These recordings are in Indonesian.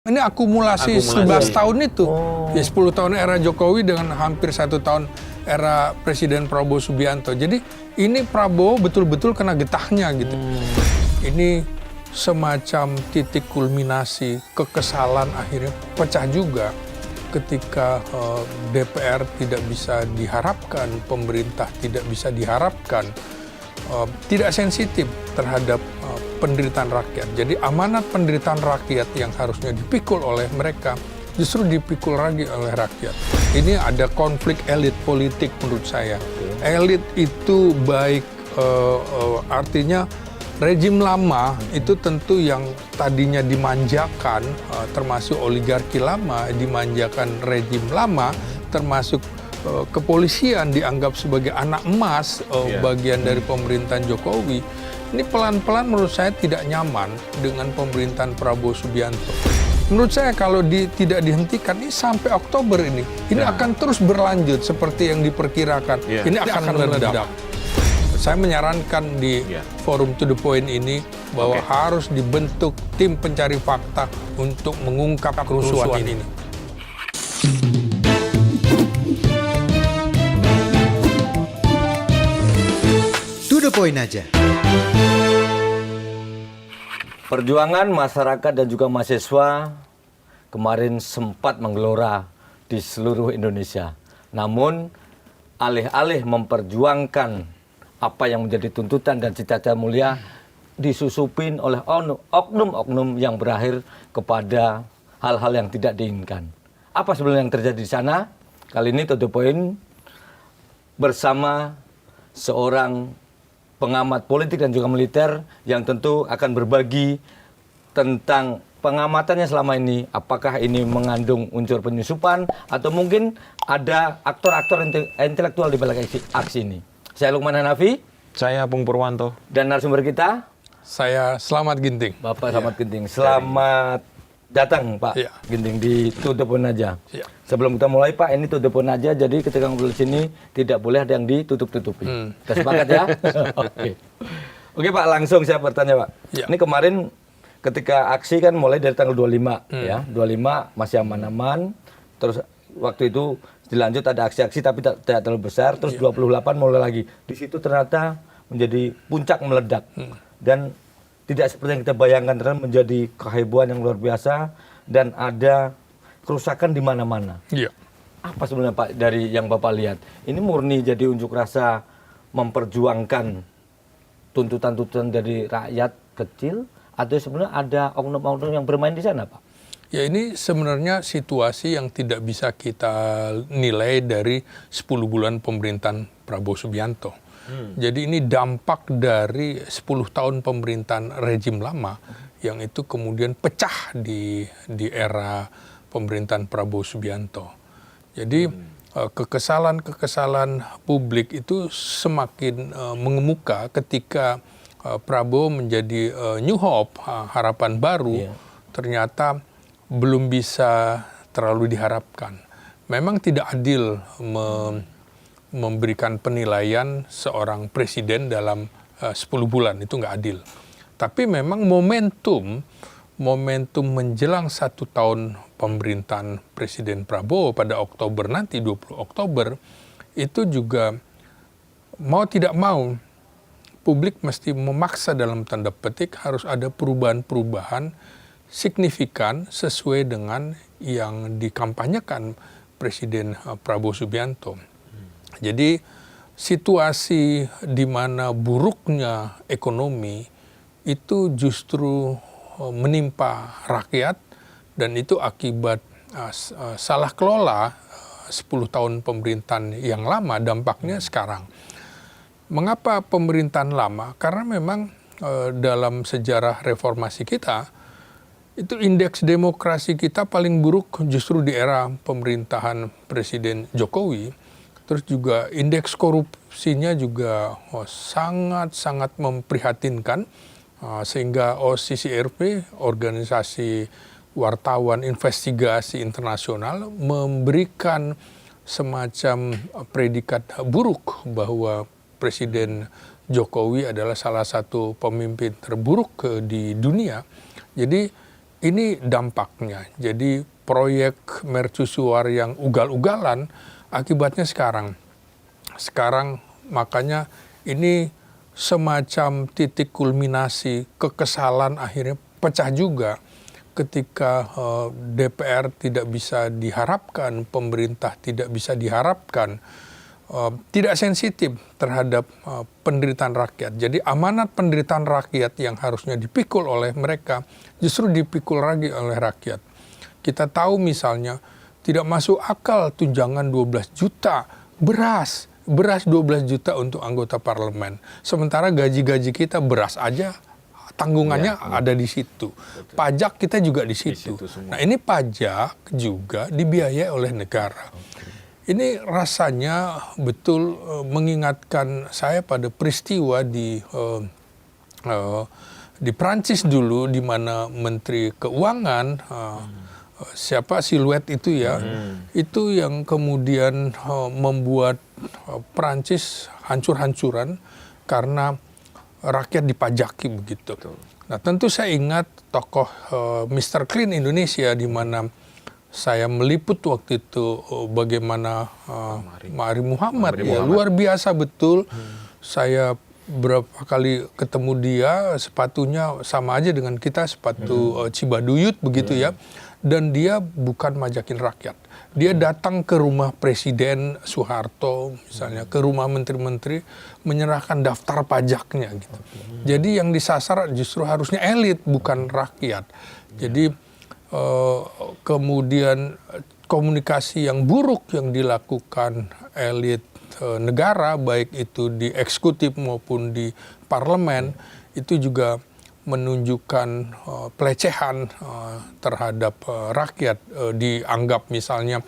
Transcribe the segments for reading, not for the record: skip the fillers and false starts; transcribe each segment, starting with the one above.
Ini akumulasi 11 tahun itu. Ya 10 tahun era Jokowi dengan hampir 1 tahun era Presiden Prabowo Subianto. Jadi ini Prabowo betul-betul kena getahnya gitu. Ini semacam titik kulminasi kekesalan akhirnya pecah juga ketika DPR tidak bisa diharapkan, pemerintah tidak bisa diharapkan, tidak sensitif terhadap penderitaan rakyat. Jadi amanat penderitaan rakyat yang harusnya dipikul oleh mereka justru dipikul lagi oleh rakyat. Ini ada konflik elit politik menurut saya. Elit itu baik artinya rejim lama itu tentu yang tadinya dimanjakan, termasuk oligarki lama dimanjakan rejim lama, termasuk kepolisian dianggap sebagai anak emas bagian dari pemerintahan Jokowi. Ini pelan-pelan menurut saya tidak nyaman dengan pemerintahan Prabowo Subianto. Menurut saya kalau tidak dihentikan ini sampai Oktober ini akan terus berlanjut seperti yang diperkirakan. Ini akan meledak. Saya menyarankan di forum To The Point ini bahwa harus dibentuk tim pencari fakta untuk mengungkap kerusuhan ini. To The Point aja. Perjuangan masyarakat dan juga mahasiswa kemarin sempat menggelora di seluruh Indonesia. Namun, alih-alih memperjuangkan apa yang menjadi tuntutan dan cita-cita mulia, disusupin oleh oknum-oknum yang berakhir kepada hal-hal yang tidak diinginkan. Apa sebenarnya yang terjadi di sana? Kali ini To The Point bersama seorang pengamat politik dan juga militer yang tentu akan berbagi tentang pengamatannya selama ini. Apakah ini mengandung unsur penyusupan atau mungkin ada aktor-aktor intelektual di balik aksi ini. Saya Lukman Hanafi. Saya Pung Purwanto. Dan narasumber kita. Saya Slamet Ginting. Bapak Slamet Ginting. Selamat datang Pak Ginting di To The Point aja. Sebelum kita mulai Pak, ini To The Point aja, jadi ketika ngobrol di sini tidak boleh ada yang ditutup-tutupi. Kita sepakat ya? Oke Pak, langsung saya bertanya Pak. Ini kemarin ketika aksi kan mulai dari tanggal 25 ya. 25 masih aman-aman. Terus waktu itu dilanjut ada aksi-aksi tapi tidak terlalu besar. Terus 28 mulai lagi. Di situ ternyata menjadi puncak meledak. Dan tidak seperti yang kita bayangkan, ternyata menjadi kehebohan yang luar biasa dan ada kerusakan di mana-mana. Apa sebenarnya Pak dari yang Bapak lihat? Ini murni jadi unjuk rasa memperjuangkan tuntutan-tuntutan dari rakyat kecil atau sebenarnya ada oknum-oknum yang bermain di sana Pak? Ya ini sebenarnya situasi yang tidak bisa kita nilai dari 10 bulan pemerintahan Prabowo Subianto. Jadi ini dampak dari 10 tahun pemerintahan rejim lama yang itu kemudian pecah di era pemerintahan Prabowo Subianto. Jadi kekesalan publik itu semakin mengemuka ketika Prabowo menjadi New Hope, harapan baru, ternyata belum bisa terlalu diharapkan. Memang tidak adil memberikan penilaian seorang presiden dalam 10 bulan, itu nggak adil. Tapi memang momentum menjelang 1 tahun pemerintahan Presiden Prabowo pada Oktober nanti, 20 Oktober, itu juga mau tidak mau, publik mesti memaksa dalam tanda petik harus ada perubahan-perubahan signifikan sesuai dengan yang dikampanyekan Presiden Prabowo Subianto. Jadi situasi di mana buruknya ekonomi itu justru menimpa rakyat dan itu akibat salah kelola 10 tahun pemerintahan yang lama, dampaknya sekarang. Mengapa pemerintahan lama? Karena memang dalam sejarah reformasi kita itu indeks demokrasi kita paling buruk justru di era pemerintahan Presiden Jokowi. Terus juga indeks korupsinya juga sangat-sangat memprihatinkan, sehingga OCCRP, Organisasi Wartawan Investigasi Internasional, memberikan semacam predikat buruk bahwa Presiden Jokowi adalah salah satu pemimpin terburuk di dunia. Jadi ini dampaknya. Jadi proyek mercusuar yang ugal-ugalan akibatnya sekarang. Sekarang makanya ini semacam titik kulminasi kekesalan akhirnya pecah juga ketika DPR tidak bisa diharapkan, pemerintah tidak bisa diharapkan, tidak sensitif terhadap penderitaan rakyat. Jadi amanat penderitaan rakyat yang harusnya dipikul oleh mereka justru dipikul lagi oleh rakyat. Kita tahu misalnya tidak masuk akal tunjangan 12 juta beras 12 juta untuk anggota parlemen. Sementara gaji-gaji kita beras aja tanggungannya ada di situ. Pajak kita juga di situ. Nah, ini pajak juga dibiayai oleh negara. Ini rasanya betul mengingatkan saya pada peristiwa di Prancis dulu, di mana Menteri Keuangan siapa Siluet itu ya, itu yang kemudian membuat Prancis hancur-hancuran karena rakyat dipajaki begitu. Nah, tentu saya ingat tokoh Mr. Clean Indonesia, di mana saya meliput waktu itu bagaimana Ma'ari Muhammad, ya, luar biasa betul. Saya berapa kali ketemu dia, sepatunya sama aja dengan kita, sepatu Cibaduyut begitu ya. Dan dia bukan majakin rakyat. Dia datang ke rumah Presiden Soeharto misalnya, ke rumah menteri-menteri, menyerahkan daftar pajaknya gitu. Jadi yang disasar justru harusnya elit, bukan rakyat. Jadi kemudian komunikasi yang buruk yang dilakukan elit negara, baik itu di eksekutif maupun di parlemen, itu juga menunjukkan pelecehan terhadap rakyat. Dianggap misalnya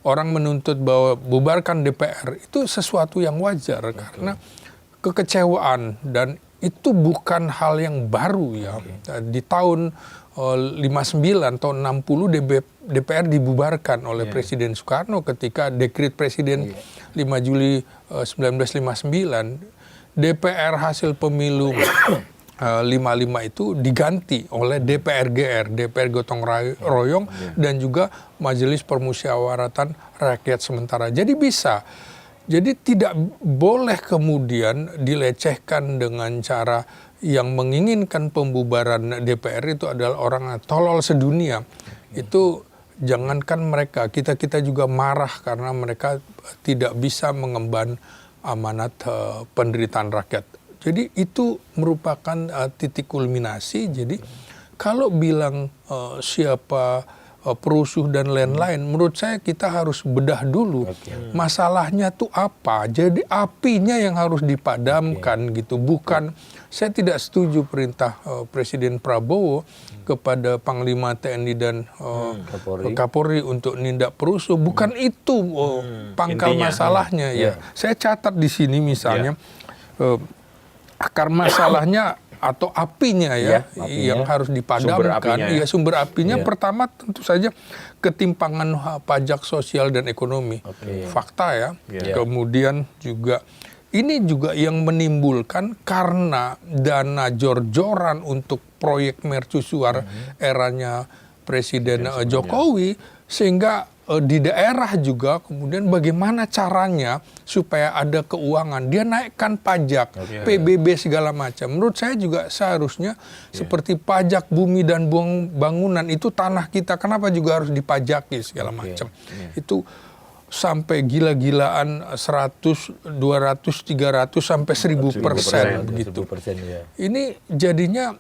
orang menuntut bahwa bubarkan DPR itu sesuatu yang wajar karena kekecewaan, dan itu bukan hal yang baru ya. Di tahun 59 tahun 60 DPR dibubarkan oleh Presiden Soekarno ketika dekret Presiden 5 Juli 1959. DPR hasil pemilu 55 itu diganti oleh DPR-GR, DPR Gotong Royong, dan juga Majelis Permusyawaratan Rakyat Sementara. Jadi bisa. Jadi tidak boleh kemudian dilecehkan dengan cara yang menginginkan pembubaran DPR itu adalah orang tolol sedunia. Itu jangankan mereka, kita juga marah karena mereka tidak bisa mengemban amanat penderitaan rakyat. Jadi itu merupakan titik kulminasi. Jadi kalau bilang siapa perusuh dan lain-lain, menurut saya kita harus bedah dulu. Masalahnya tuh apa? Jadi apinya yang harus dipadamkan gitu. Bukan, saya tidak setuju perintah Presiden Prabowo kepada Panglima TNI dan Kapolri untuk nindak perusuh. Bukan itu pangkal masalahnya ya. Saya catat di sini misalnya akar masalahnya atau apinya ya, yang harus dipadamkan. Sumber apinya pertama tentu saja ketimpangan pajak sosial dan ekonomi. Fakta ya. Kemudian juga ini juga yang menimbulkan karena dana jor-joran untuk proyek mercusuar eranya Presiden Jokowi, sehingga di daerah juga kemudian bagaimana caranya supaya ada keuangan. Dia naikkan pajak, PBB segala macam. Menurut saya juga seharusnya seperti pajak bumi dan bangunan, itu tanah kita, kenapa juga harus dipajaki segala macam. Itu sampai gila-gilaan 100, 200, 300 sampai 1000% begitu. Ini jadinya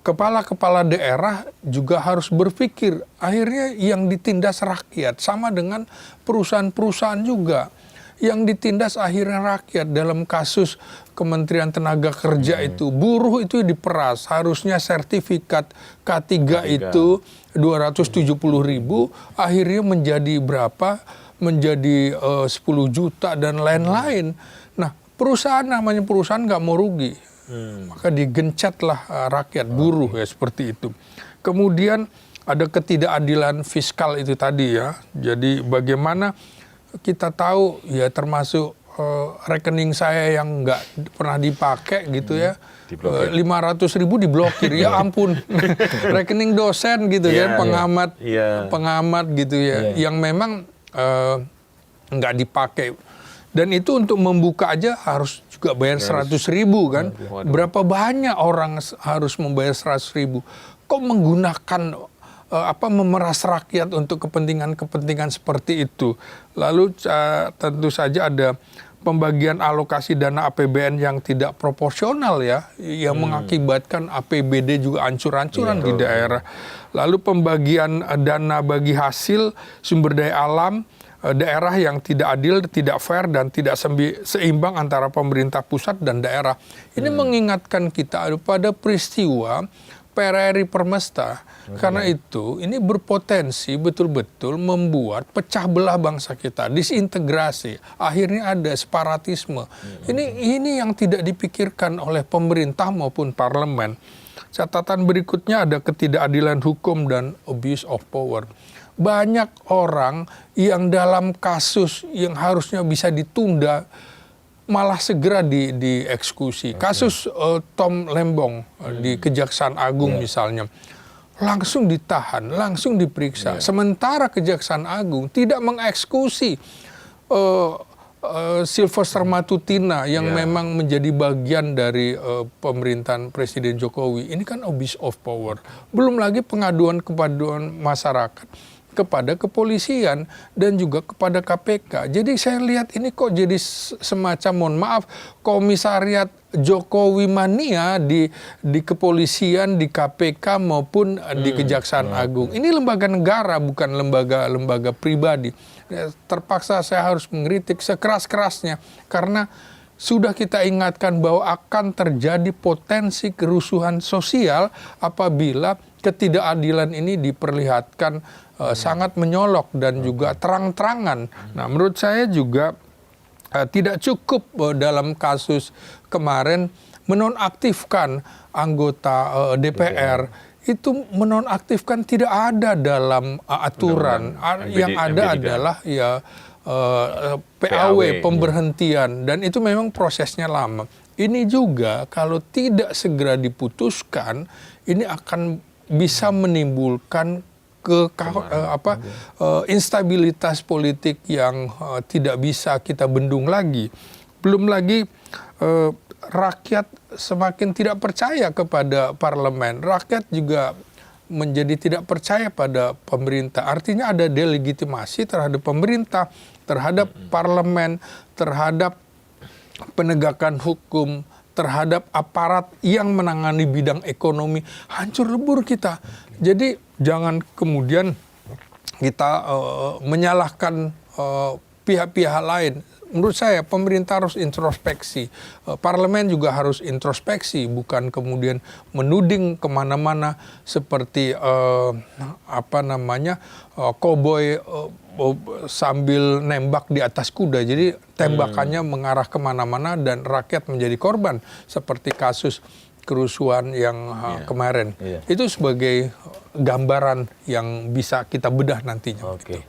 kepala-kepala daerah juga harus berpikir, akhirnya yang ditindas rakyat, sama dengan perusahaan-perusahaan juga yang ditindas akhirnya rakyat. Dalam kasus Kementerian Tenaga Kerja itu, buruh itu diperas, harusnya sertifikat K3 itu 270.000, akhirnya menjadi berapa? Menjadi 10 juta dan lain-lain. Nah, perusahaan namanya perusahaan nggak mau rugi. Maka digencatlah rakyat, buruh ya, seperti itu. Kemudian ada ketidakadilan fiskal itu tadi ya. Jadi bagaimana kita tahu ya, termasuk rekening saya yang nggak pernah dipakai gitu ya. 500.000 diblokir, ya ampun. Rekening dosen gitu kan, pengamat gitu ya, yang memang nggak dipakai. Dan itu untuk membuka aja harus juga bayar 100.000 kan. Berapa banyak orang harus membayar 100.000? Kok menggunakan memeras rakyat untuk kepentingan-kepentingan seperti itu? Lalu tentu saja ada pembagian alokasi dana APBN yang tidak proporsional ya, yang mengakibatkan APBD juga ancur-ancuran di daerah. Lalu pembagian dana bagi hasil sumber daya alam daerah yang tidak adil, tidak fair, dan tidak seimbang antara pemerintah pusat dan daerah. Ini mengingatkan kita pada peristiwa PRRI Permesta. Karena itu ini berpotensi betul-betul membuat pecah belah bangsa kita, disintegrasi, akhirnya ada separatisme. Ini yang tidak dipikirkan oleh pemerintah maupun parlemen. Catatan berikutnya ada ketidakadilan hukum dan abuse of power. Banyak orang yang dalam kasus yang harusnya bisa ditunda malah segera dieksekusi. Kasus Tom Lembong di Kejaksaan Agung misalnya, langsung ditahan, langsung diperiksa. Sementara Kejaksaan Agung tidak mengeksekusi Sylvester Matutina yang memang menjadi bagian dari pemerintahan Presiden Jokowi. Ini kan abuse of power. Belum lagi pengaduan masyarakat kepada kepolisian dan juga kepada KPK. Jadi saya lihat ini kok jadi semacam, mohon maaf, komisariat Jokowi mania di kepolisian, di KPK maupun di Kejaksaan Agung. Ini lembaga negara, bukan lembaga pribadi. Terpaksa saya harus mengkritik sekeras-kerasnya karena sudah kita ingatkan bahwa akan terjadi potensi kerusuhan sosial apabila ketidakadilan ini diperlihatkan sangat menyolok dan juga terang-terangan. Nah, menurut saya juga tidak cukup dalam kasus kemarin menonaktifkan anggota DPR. Itu menonaktifkan tidak ada dalam aturan. Yang ada adalah ya PAW, pemberhentian, dan itu memang prosesnya lama. Ini juga kalau tidak segera diputuskan, ini akan bisa menimbulkan instabilitas politik yang tidak bisa kita bendung lagi. Belum lagi rakyat semakin tidak percaya kepada parlemen. Rakyat juga menjadi tidak percaya pada pemerintah. Artinya ada delegitimasi terhadap pemerintah, terhadap parlemen, terhadap penegakan hukum, terhadap aparat yang menangani bidang ekonomi. Hancur lebur kita. Jadi jangan kemudian kita menyalahkan pihak-pihak lain. Menurut saya pemerintah harus introspeksi, parlemen juga harus introspeksi, bukan kemudian menuding kemana-mana seperti koboi sambil nembak di atas kuda. Jadi tembakannya mengarah kemana-mana dan rakyat menjadi korban seperti kasus kerusuhan yang kemarin. Itu sebagai gambaran yang bisa kita bedah nantinya. Oke.